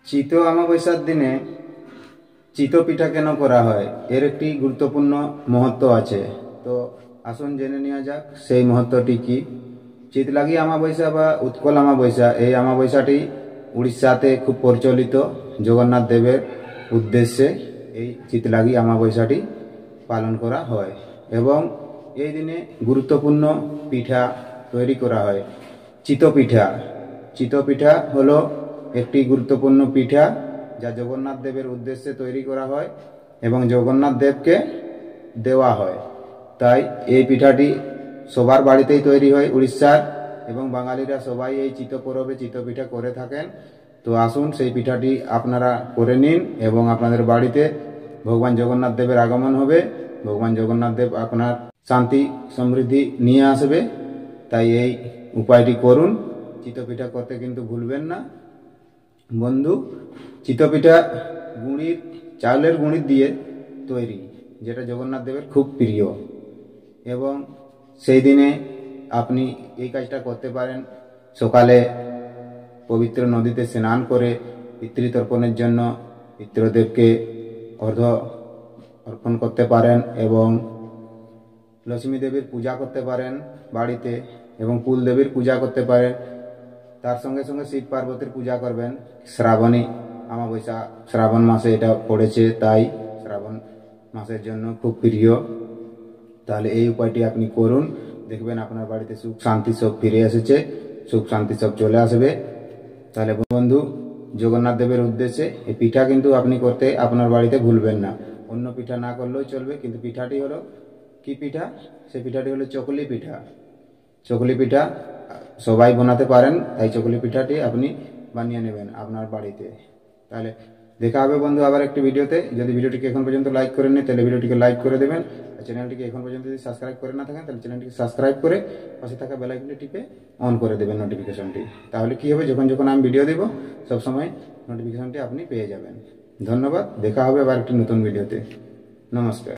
চিতো অমাবস্যার দিনে চিতো পিঠা কেন করা হয় এর একটি গুরুত্বপূর্ণ মহত্ব আছে। তো আসুন জেনে নেওয়া যাক সেই মহত্বটি কি। চিতলাগি অমাবস্যা বা উৎকল অমাবস্যা, এই অমাবস্যাটি উড়িষ্যাতে খুব প্রচলিত। জগন্নাথ দেবের উদ্দেশ্যে এই চিতলাগি অমাবস্যাটি পালন করা হয় এবং এই দিনে গুরুত্বপূর্ণ পিঠা তৈরি করা হয়। চিতো পিঠা, চিতো পিঠা হলো একটি গুরুত্বপূর্ণ পিঠা যা জগন্নাথ দেবের উদ্দেশ্যে তৈরি করা হয় এবং জগন্নাথ দেবকে দেওয়া হয়। তাই এই পিঠাটি সবার বাড়িতেই তৈরি হয় উড়িষ্যার, এবং বাঙালিরা সবাই এই চিতো পরবে চিতো পিঠা করে থাকেন। তো আসুন সেই পিঠাটি আপনারা করে নিন এবং আপনাদের বাড়িতে ভগবান জগন্নাথ দেবের আগমন হবে। ভগবান জগন্নাথ দেব আপনার শান্তি সমৃদ্ধি নিয়ে আসবে। তাই এই উপায়টি করুন। চিতো পিঠা করতে কিন্তু ভুলবেন না বন্ধু। চিতো পিঠা চাউলের গুঁড়ি দিয়ে তৈরি, যেটা জগন্নাথ দেবের খুব প্রিয়। এবং সেই দিনে আপনি এই কাজটা করতে পারেন। সকালে পবিত্র নদীতে স্নান করে পিতৃতর্পণের জন্য পিতৃদেবকে অর্ঘ্য অর্পণ করতে পারেন এবং লক্ষ্মী দেবীর পূজা করতে পারেন বাড়িতে, এবং কুল দেবীর পূজা করতে পারেন। তার সঙ্গে সঙ্গে শিব পার্বতীর পূজা করবেন। শ্রাবণী অমাবস্যা, শ্রাবণ মাসে এটা পড়েছে, তাই শ্রাবণ মাসের জন্য খুব প্রিয়। তাহলে এই উপায়টি আপনি করুন, দেখবেন আপনার বাড়িতে সুখ শান্তি সব ফিরে এসেছে, সুখ শান্তি সব চলে আসবে। তাহলে বন্ধু, জগন্নাথ দেবের উদ্দেশ্যে এই পিঠা কিন্তু আপনি করতে আপনার বাড়িতে ভুলবেন না। অন্য পিঠা না করলেও চলবে, কিন্তু পিঠাটি হলো কি পিঠা? সে পিঠাটি হলো চকলি পিঠা। চকলি পিঠা সবাই বানাতে পারেন, তাই চকলি পিঠাটি আপনি বানিয়ে নেবেন আপনার বাড়িতে। তাহলে দেখা হবে বন্ধু আবার একটি ভিডিওতে। যদি ভিডিওটিকে এখন পর্যন্ত লাইক করেননি তাহলে ভিডিওটিকে লাইক করে দেবেন, আর চ্যানেলটিকে এখন পর্যন্ত যদি সাবস্ক্রাইব করে না থাকেন তাহলে চ্যানেলটিকে সাবস্ক্রাইব করে পাশে থাকা বেল আইকনটি টিপে অন করে দেবেন নোটিফিকেশনটি। তাহলে কি হবে, যখন যখন আমি ভিডিও দেব সবসময় নোটিফিকেশনটি আপনি পেয়ে যাবেন। ধন্যবাদ, দেখা হবে আবার একটি নতুন ভিডিওতে। নমস্কার।